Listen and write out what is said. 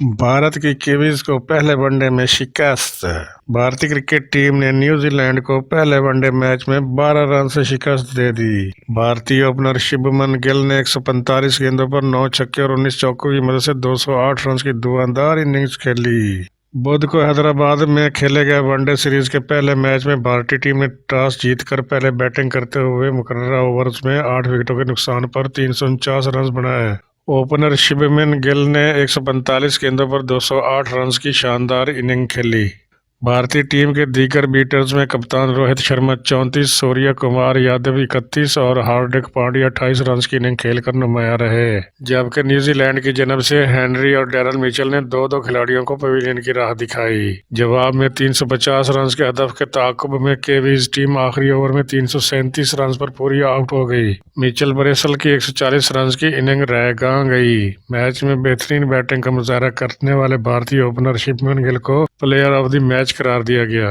भारत की कीवीज को पहले वनडे में शिकस्त। भारतीय क्रिकेट टीम ने न्यूजीलैंड को पहले वनडे मैच में 12 रन से शिकस्त दे दी। भारतीय ओपनर शुभमन गिल ने 145 गेंदों पर 9 छक्के और 19 चौकों की मदद से 208 रन की धुआंधार इनिंग्स खेली। बुध को हैदराबाद में खेले गए वनडे सीरीज के पहले मैच में भारतीय टीम ने टॉस जीतकर पहले बैटिंग करते हुए मुकर्ररा ओवर्स में 8 विकेटों के नुकसान पर 349 रन बनाए। ओपनर शुभमन गिल ने 145 गेंदों पर 208 रन की शानदार इनिंग खेली। भारतीय टीम के दीगर बीटर्स में कप्तान रोहित शर्मा 34, सूर्य कुमार यादव 31 और हार्दिक पांड्या 28 रन की इनिंग खेलकर नुमाया रहे। जबकि न्यूजीलैंड की जनब से हेनरी और डैरल मिचेल ने दो खिलाड़ियों को पवेलियन की राह दिखाई। जवाब में 350 रन के हदफ के ताकुब में केवीज टीम आखिरी ओवर में 337 रन पर पूरी आउट हो गई। मिचेल ब्रेसल की 140 रन की इनिंग रह गई। मैच में बेहतरीन बैटिंग का मुजाहरा करने वाले भारतीय ओपनर शुभमन गिल को प्लेयर ऑफ द मैच करार दिया गया।